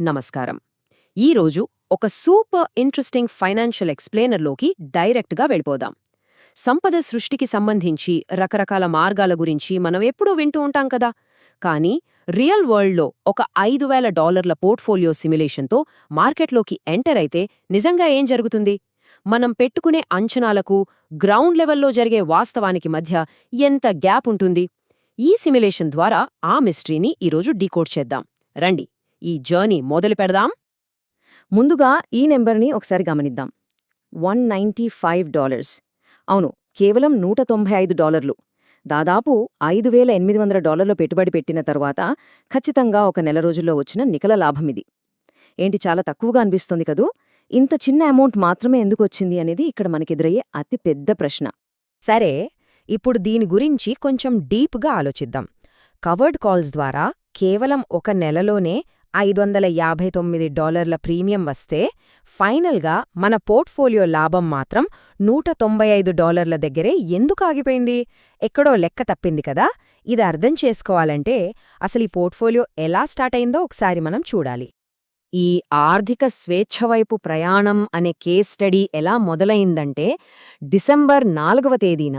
నమస్కారం. ఈరోజు ఒక సూపర్ ఇంట్రెస్టింగ్ ఫైనాన్షియల్ ఎక్స్ప్లెయినర్లోకి డైరెక్ట్గా వెళ్ళిపోదాం. సంపద సృష్టికి సంబంధించి రకరకాల మార్గాల గురించి మనం ఎప్పుడూ వింటూ ఉంటాం కదా. కానీ రియల్ వరల్డ్లో ఒక $5,000 పోర్ట్ఫోలియో సిమ్యులేషన్తో మార్కెట్లోకి ఎంటర్ అయితే నిజంగా ఏం జరుగుతుంది? మనం పెట్టుకునే అంచనాలకు గ్రౌండ్ లెవెల్లో జరిగే వాస్తవానికి మధ్య ఎంత గ్యాప్ ఉంటుంది? ఈ సిమ్యులేషన్ ద్వారా ఆ మిస్టరీని ఈరోజు డీకోడ్ చేద్దాం. రండి, ఈ జర్నీ మొదలు పెడదాం. ముందుగా ఈ నెంబర్ని ఒకసారి గమనిద్దాం. $195. అవును, కేవలం $195. దాదాపు $5,800 పెట్టుబడి పెట్టిన తరువాత ఖచ్చితంగా ఒక నెల రోజుల్లో వచ్చిన నికల లాభమిది. ఏంటి, చాలా తక్కువగా అనిపిస్తుంది కదూ? ఇంత చిన్న అమౌంట్ మాత్రమే ఎందుకు వచ్చింది అనేది ఇక్కడ మనకెదురయ్యే అతి పెద్ద ప్రశ్న. సరే, ఇప్పుడు దీని గురించి కొంచెం డీప్గా ఆలోచిద్దాం. కవర్డ్ కాల్స్ ద్వారా కేవలం ఒక నెలలోనే $559 ప్రీమియం వస్తే ఫైనల్గా మన పోర్ట్ఫోలియో లాభం మాత్రం $195 దగ్గరే ఎందుకు ఆగిపోయింది? ఎక్కడో లెక్క తప్పింది కదా. ఇది అర్థం చేసుకోవాలంటే అసలు ఈ పోర్ట్ఫోలియో ఎలా స్టార్ట్ అయిందో ఒకసారి మనం చూడాలి. ఈ ఆర్థిక స్వేచ్ఛ వైపు ప్రయాణం అనే కేస్ స్టడీ ఎలా మొదలైందంటే డిసెంబర్ 4వ తేదీన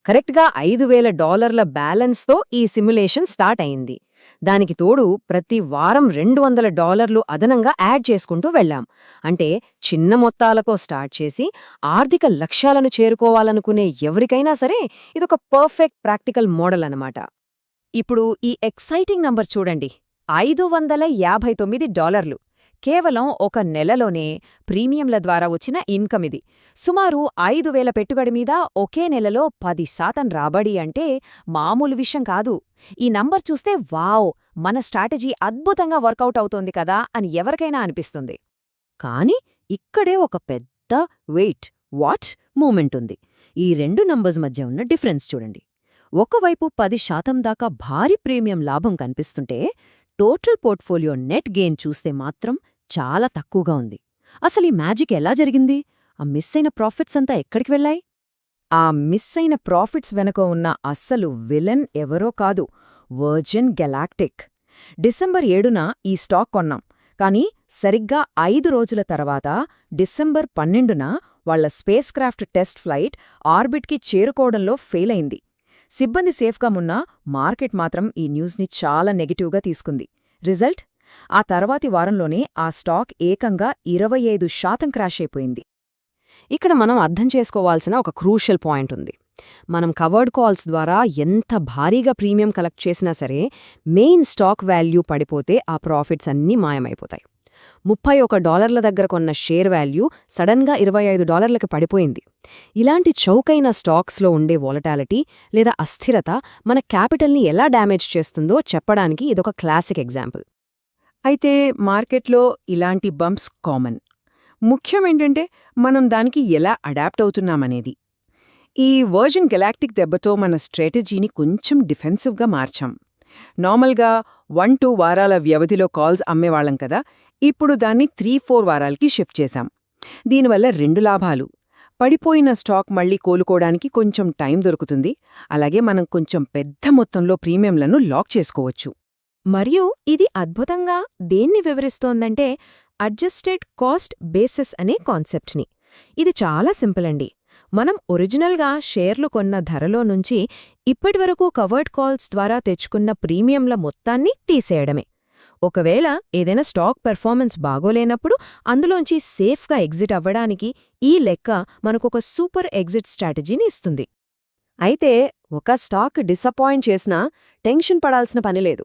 కరెక్ట్గా $5,000 బ్యాలెన్స్తో ఈ సిమ్యులేషన్ స్టార్ట్ అయింది. దానికి తోడు ప్రతి వారం $200 అదనంగా యాడ్ చేసుకుంటూ వెళ్ళాం. అంటే చిన్న మొత్తాలతో స్టార్ట్ చేసి ఆర్థిక లక్ష్యాలను చేరుకోవాలనుకునే ఎవరికైనా సరే ఇదొక పర్ఫెక్ట్ ప్రాక్టికల్ మోడల్ అన్నమాట. ఇప్పుడు ఈ ఎక్సైటింగ్ నంబర్ చూడండి, $559. కేవలం ఒక నెలలోనే ప్రీమియంల ద్వారా వచ్చిన ఇన్కమ్ ఇది. సుమారు 5,000 పెట్టుబడి మీద ఒకే నెలలో 10% రాబడి అంటే మామూలు విషయం కాదు. ఈ నంబర్ చూస్తే వావ్, మన స్ట్రాటజీ అద్భుతంగా వర్కౌట్ అవుతోంది కదా అని ఎవరికైనా అనిపిస్తుంది. కానీ ఇక్కడే ఒక పెద్ద వాట్ మూమెంట్ ఉంది. ఈ రెండు నంబర్స్ మధ్య ఉన్న డిఫరెన్స్ చూడండి. ఒకవైపు 10% దాకా భారీ ప్రీమియం లాభం కనిపిస్తుంటే టోటల్ పోర్ట్ఫోలియో నెట్ గెయిన్ చూస్తే మాత్రం చాలా తక్కువగా ఉంది. అసలు ఈ మ్యాజిక్ ఎలా జరిగింది? ఆ మిస్ అయిన ప్రాఫిట్స్ అంతా ఎక్కడికి వెళ్ళాయి? ఆ మిస్ అయిన ప్రాఫిట్స్ వెనుక ఉన్న అస్సలు విలన్ ఎవరో కాదు, వర్జిన్ గెలాక్టిక్. డిసెంబర్ 7న ఈ స్టాక్ కొన్నాం. కానీ సరిగ్గా 5 రోజుల తర్వాత డిసెంబర్ 12న వాళ్ల స్పేస్ క్రాఫ్ట్ టెస్ట్ ఫ్లైట్ ఆర్బిట్కి చేరుకోవడంలో ఫెయిల్ అయింది. సిబ్బంది సేఫ్గా ఉన్నా మార్కెట్ మాత్రం ఈ న్యూస్ని చాలా నెగటివ్గా తీసుకుంది. రిజల్ట్? ఆ తర్వాతి వారంలోనే ఆ స్టాక్ ఏకంగా 25% క్రాష్ అయిపోయింది. ఇక్కడ మనం అర్థం చేసుకోవాల్సిన ఒక క్రూషల్ పాయింట్ ఉంది. మనం కవర్డ్ కాల్స్ ద్వారా ఎంత భారీగా ప్రీమియం కలెక్ట్ చేసినా సరే మెయిన్ స్టాక్ వాల్యూ పడిపోతే ఆ ప్రాఫిట్స్ అన్నీ మాయమైపోతాయి. $31 దగ్గర కొన్న షేర్ వాల్యూ సడన్గా $25కి పడిపోయింది. ఇలాంటి చౌకైన స్టాక్స్లో ఉండే వాలటాలిటీ లేదా అస్థిరత మన క్యాపిటల్ని ఎలా డ్యామేజ్ చేస్తుందో చెప్పడానికి ఇదొక క్లాసిక్ ఎగ్జాంపుల్. అయితే మార్కెట్లో ఇలాంటి బంప్స్ కామన్. ముఖ్యమేంటంటే మనం దానికి ఎలా అడాప్ట్ అవుతున్నామనేది. ఈ వర్జిన్ గెలాక్టిక్ దెబ్బతో మన స్ట్రాటజీని కొంచెం డిఫెన్సివ్గా మార్చాం. నార్మల్గా 1-2 వారాల వ్యవధిలో కాల్స్ అమ్మేవాళ్లం కదా, ఇప్పుడు దాన్ని 3-4 వారాలకి షిఫ్ట్ చేశాం. దీనివల్ల 2 లాభాలు. పడిపోయిన స్టాక్ మళ్లీ కోలుకోవడానికి కొంచెం టైం దొరుకుతుంది. అలాగే మనం కొంచెం పెద్ద మొత్తంలో ప్రీమియంలను లాక్ చేసుకోవచ్చు. మరియు ఇది అద్భుతంగా దేన్ని వివరిస్తోందంటే అడ్జస్టెడ్ కాస్ట్ బేసిస్ అనే కాన్సెప్ట్ని. ఇది చాలా సింపుల్ అండి. మనం ఒరిజినల్గా షేర్లు కొన్న ధరలో నుంచి ఇప్పటివరకు కవర్డ్ కాల్స్ ద్వారా తెచ్చుకున్న ప్రీమియంల మొత్తాన్ని తీసేయడమే. ఒకవేళ ఏదైనా స్టాక్ పెర్ఫార్మెన్స్ బాగోలేనప్పుడు అందులోంచి సేఫ్గా ఎగ్జిట్ అవ్వడానికి ఈ లెక్క మనకొక సూపర్ ఎగ్జిట్ స్ట్రాటజీని ఇస్తుంది. అయితే ఒక స్టాక్ డిసప్పాయింట్ చేసినా టెన్షన్ పడాల్సిన పనిలేదు.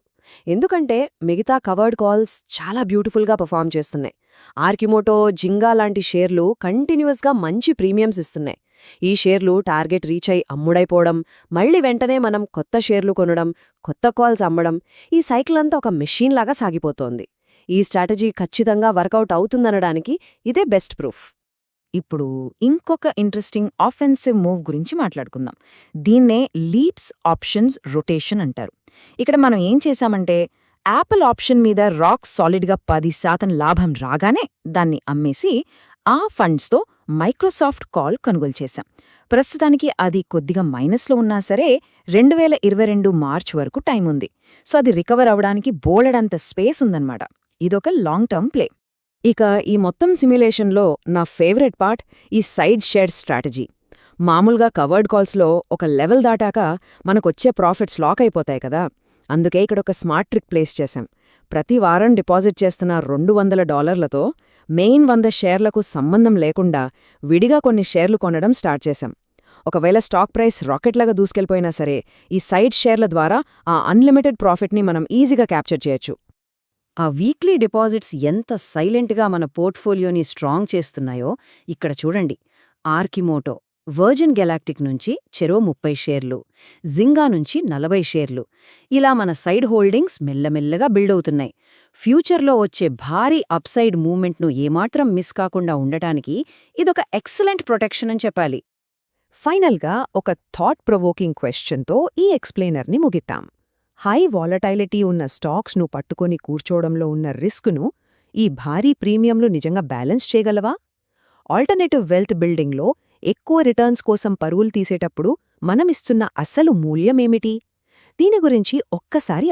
ఎందుకంటే మిగతా కవర్డ్ కాల్స్ చాలా బ్యూటిఫుల్గా పర్ఫామ్ చేస్తున్నాయి. ఆర్కిమోటో, జింగా లాంటి షేర్లు కంటిన్యూస్గా మంచి ప్రీమియమ్స్ ఇస్తున్నాయి. ఈ షేర్లు టార్గెట్ రీచ్ అయి అమ్ముడైపోవడం, మళ్లీ వెంటనే మనం కొత్త షేర్లు కొనడం, కొత్త కాల్స్ అమ్మడం, ఈ సైకిల్ అంతా ఒక మెషీన్ లాగా సాగిపోతోంది. ఈ స్ట్రాటజీ ఖచ్చితంగా వర్కౌట్ అవుతుందనడానికి ఇదే బెస్ట్ ప్రూఫ్. ఇప్పుడు ఇంకొక ఇంట్రెస్టింగ్ ఆఫెన్సివ్ మూవ్ గురించి మాట్లాడుకుందాం. దీన్నే లీప్స్ ఆప్షన్స్ రొటేషన్ అంటారు. ఇక్కడ మనం ఏం చేశామంటే యాపిల్ ఆప్షన్ మీద రాక్ సాలిడ్గా 10% లాభం రాగానే దాన్ని అమ్మేసి ఆ ఫండ్స్తో మైక్రోసాఫ్ట్ కాల్ కొనుగోలు చేశాం. ప్రస్తుతానికి అది కొద్దిగా మైనస్లో ఉన్నా సరే 2022 మార్చ్ వరకు టైం ఉంది. సో అది రికవర్ అవడానికి బోలెడంత స్పేస్ ఉందన్నమాట. ఇదొక లాంగ్ టర్మ్ ప్లే. ఇక ఈ మొత్తం సిమ్యులేషన్లో నా ఫేవరెట్ పార్ట్ ఈ సైడ్ షేర్ స్ట్రాటజీ. మామూలుగా కవర్డ్ కాల్స్లో ఒక లెవెల్ దాటాక మనకొచ్చే ప్రాఫిట్స్ లాక్ అయిపోతాయి కదా, అందుకే ఇక్కడొక స్మార్ట్ ట్రిక్ ప్లేస్ చేశాం. ప్రతి వారం డిపాజిట్ చేస్తున్న $200తో మెయిన్ 100 షేర్లకు సంబంధం లేకుండా విడిగా కొన్ని షేర్లు కొనడం స్టార్ట్ చేశాం. ఒకవేళ స్టాక్ ప్రైస్ రాకెట్లాగా దూసుకెళ్ళిపోయినా సరే, ఈ సైడ్ షేర్ల ద్వారా ఆ అన్లిమిటెడ్ ప్రాఫిట్ని మనం ఈజీగా క్యాప్చర్ చేయొచ్చు. ఆ వీక్లీ డిపాజిట్స్ ఎంత సైలెంట్గా మన పోర్ట్ఫోలియోని స్ట్రాంగ్ చేస్తున్నాయో ఇక్కడ చూడండి. ఆర్కిమోటో, వర్జిన్ గెలాక్టిక్ నుంచి చెరో 30 షేర్లు, జింగా నుంచి 40 షేర్లు, ఇలా మన సైడ్ హోల్డింగ్స్ మెల్లమెల్లగా బిల్డ్ అవుతున్నాయి. ఫ్యూచర్లో వచ్చే భారీ అప్సైడ్ మూవ్మెంట్ను ఏమాత్రం మిస్ కాకుండా ఉండటానికి ఇదొక ఎక్సలెంట్ ప్రొటెక్షన్ అని చెప్పాలి. ఫైనల్గా ఒక థాట్ ప్రొవోకింగ్ క్వెశ్చన్తో ఈ ఎక్స్ప్లెయినర్ని ముగిద్దాం. హై వాలటైలిటీ ఉన్న స్టాక్స్ను పట్టుకొని కూర్చోవడంలో ఉన్న రిస్కును ఈ భారీ ప్రీమియంలు నిజంగా బ్యాలెన్స్ చేయగలవా? ఆల్టర్నేటివ్ వెల్త్ బిల్డింగ్లో ఎక్కువ రిటర్న్స్ కోసం పరుగులు తీసేటప్పుడు మనమిస్తున్న అసలు మూల్యమేమిటి? దీని గురించి ఒక్కసారి